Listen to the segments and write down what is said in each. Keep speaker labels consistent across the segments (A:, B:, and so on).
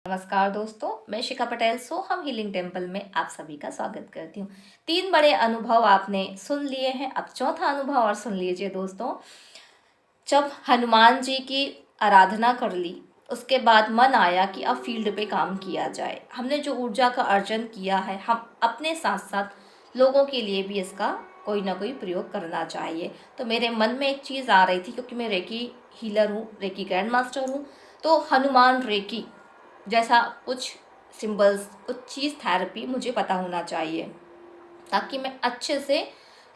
A: नमस्कार दोस्तों, मैं शिखा पटेल सोहम हीलिंग टेम्पल में आप सभी का स्वागत करती हूँ। 3 बड़े अनुभव आपने सुन लिए हैं, अब चौथा अनुभव और सुन लीजिए दोस्तों। जब हनुमान जी की आराधना कर ली, उसके बाद मन आया कि अब फील्ड पे काम किया जाए। हमने जो ऊर्जा का अर्जन किया है, हम अपने साथ साथ लोगों के लिए भी इसका कोई ना कोई प्रयोग करना चाहिए। तो मेरे मन में एक चीज़ आ रही थी, क्योंकि मैं रेकी हीलर हूँ, रेकी ग्रैंड मास्टर हूँ, तो हनुमान रेकी जैसा कुछ सिंबल्स, कुछ चीज़ थेरेपी मुझे पता होना चाहिए, ताकि मैं अच्छे से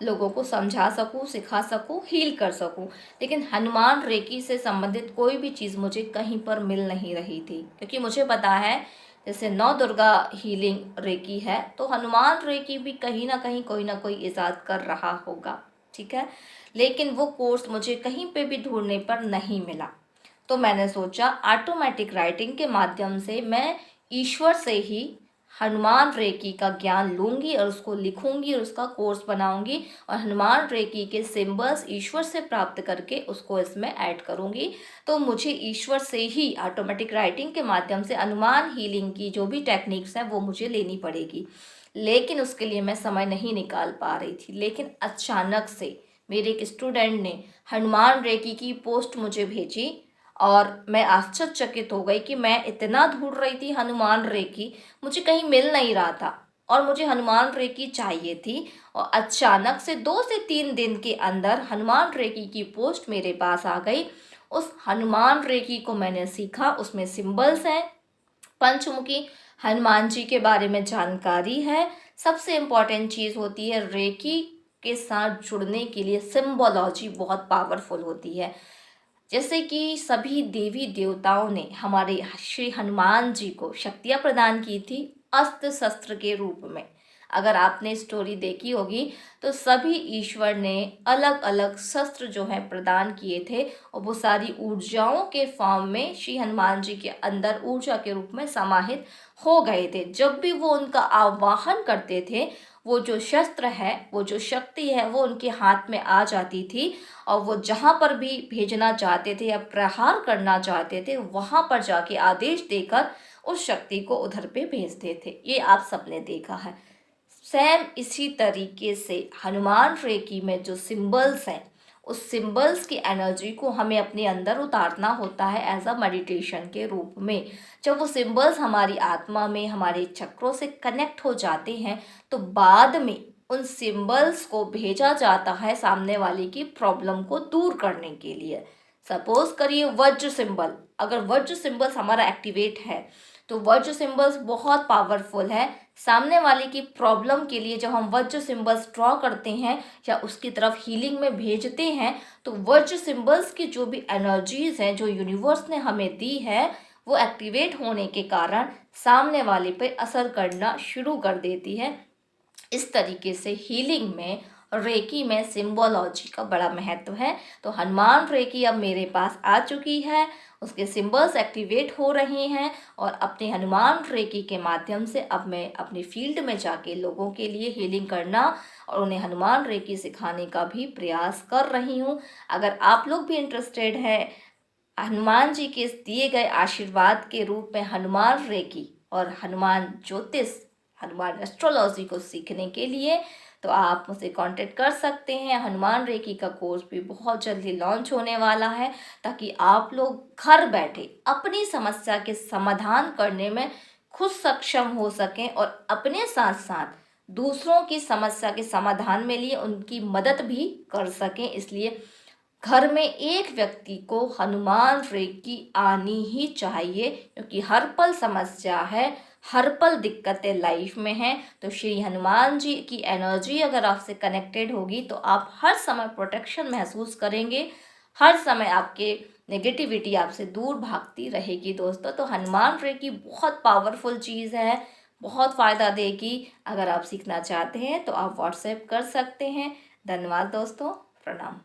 A: लोगों को समझा सकूं, सिखा सकूं, हील कर सकूं। लेकिन हनुमान रेकी से संबंधित कोई भी चीज़ मुझे कहीं पर मिल नहीं रही थी, क्योंकि मुझे पता है जैसे नौ दुर्गा हीलिंग रेकी है, तो हनुमान रेकी भी कहीं ना कहीं कोई ना कोई ईजाद कर रहा होगा, ठीक है। लेकिन वो कोर्स मुझे कहीं पे भी ढूंढने पर नहीं मिला। तो मैंने सोचा ऑटोमेटिक राइटिंग के माध्यम से मैं ईश्वर से ही हनुमान रेकी का ज्ञान लूँगी और उसको लिखूँगी और उसका कोर्स बनाऊँगी, और हनुमान रेकी के सिंबल्स ईश्वर से प्राप्त करके उसको इसमें ऐड करूँगी। तो मुझे ईश्वर से ही ऑटोमेटिक राइटिंग के माध्यम से हनुमान हीलिंग की जो भी टेक्निक्स हैं वो मुझे लेनी पड़ेगी, लेकिन उसके लिए मैं समय नहीं निकाल पा रही थी। लेकिन अचानक से मेरे एक स्टूडेंट ने हनुमान रेकी की पोस्ट मुझे भेजी, और मैं आश्चर्यचकित हो गई कि मैं इतना ढूंढ रही थी हनुमान रेकी, मुझे कहीं मिल नहीं रहा था, और मुझे हनुमान रेकी चाहिए थी। और अचानक से 2 से 3 दिन के अंदर हनुमान रेकी की पोस्ट मेरे पास आ गई। उस हनुमान रेकी को मैंने सीखा, उसमें सिंबल्स हैं, पंचमुखी हनुमान जी के बारे में जानकारी है। सबसे इम्पॉर्टेंट चीज़ होती है, रेकी के साथ जुड़ने के लिए सिंबोलॉजी बहुत पावरफुल होती है। जैसे कि सभी देवी देवताओं ने हमारे श्री हनुमान जी को शक्तियाँ प्रदान की थी अस्त्र शस्त्र के रूप में। अगर आपने स्टोरी देखी होगी तो सभी ईश्वर ने अलग अलग शस्त्र जो है प्रदान किए थे, और वो सारी ऊर्जाओं के फॉर्म में श्री हनुमान जी के अंदर ऊर्जा के रूप में समाहित हो गए थे। जब भी वो उनका आवाहन करते थे, वो जो शस्त्र है, वो जो शक्ति है, वो उनके हाथ में आ जाती थी, और वो जहाँ पर भी भेजना चाहते थे या प्रहार करना चाहते थे, वहाँ पर जाके आदेश देकर उस शक्ति को उधर पे भेजते थे। ये आप सबने देखा है। सेम इसी तरीके से हनुमान रेकी में जो सिंबल्स हैं, उस सिंबल्स की एनर्जी को हमें अपने अंदर उतारना होता है एज अ मेडिटेशन के रूप में। जब वो सिंबल्स हमारी आत्मा में, हमारे चक्रों से कनेक्ट हो जाते हैं, तो बाद में उन सिंबल्स को भेजा जाता है सामने वाले की प्रॉब्लम को दूर करने के लिए। सपोज करिए वज्र सिंबल, अगर वज्र सिंबल्स हमारा एक्टिवेट है, तो वज्र सिंबल्स बहुत पावरफुल है सामने वाले की प्रॉब्लम के लिए। जब हम वज्र सिंबल्स ड्रॉ करते हैं या उसकी तरफ हीलिंग में भेजते हैं, तो वज्र सिंबल्स की जो भी एनर्जीज हैं, जो यूनिवर्स ने हमें दी है, वो एक्टिवेट होने के कारण सामने वाले पे असर करना शुरू कर देती है। इस तरीके से हीलिंग में, रेकी में सिंबोलॉजी का बड़ा महत्व है। तो हनुमान रेकी अब मेरे पास आ चुकी है, उसके सिंबल्स एक्टिवेट हो रहे हैं, और अपने हनुमान रेकी के माध्यम से अब मैं अपनी फील्ड में जाके लोगों के लिए हीलिंग करना और उन्हें हनुमान रेकी सिखाने का भी प्रयास कर रही हूँ। अगर आप लोग भी इंटरेस्टेड हैं हनुमान जी के इस दिए गए आशीर्वाद के रूप में हनुमान रेकी और हनुमान ज्योतिष, हनुमान एस्ट्रोलॉजी को सीखने के लिए, तो आप मुझसे कांटेक्ट कर सकते हैं। हनुमान रेकी का कोर्स भी बहुत जल्दी लॉन्च होने वाला है, ताकि आप लोग घर बैठे अपनी समस्या के समाधान करने में खुद सक्षम हो सकें, और अपने साथ साथ दूसरों की समस्या के समाधान में लिए उनकी मदद भी कर सकें। इसलिए घर में एक व्यक्ति को हनुमान रेकी आनी ही चाहिए, क्योंकि हर पल समस्या है, हर पल दिक्कतें लाइफ में हैं। तो श्री हनुमान जी की एनर्जी अगर आपसे कनेक्टेड होगी, तो आप हर समय प्रोटेक्शन महसूस करेंगे, हर समय आपके नेगेटिविटी आपसे दूर भागती रहेगी दोस्तों। तो हनुमान रेकी बहुत पावरफुल चीज़ है, बहुत फ़ायदा देगी। अगर आप सीखना चाहते हैं तो आप व्हाट्सएप कर सकते हैं। धन्यवाद दोस्तों, प्रणाम।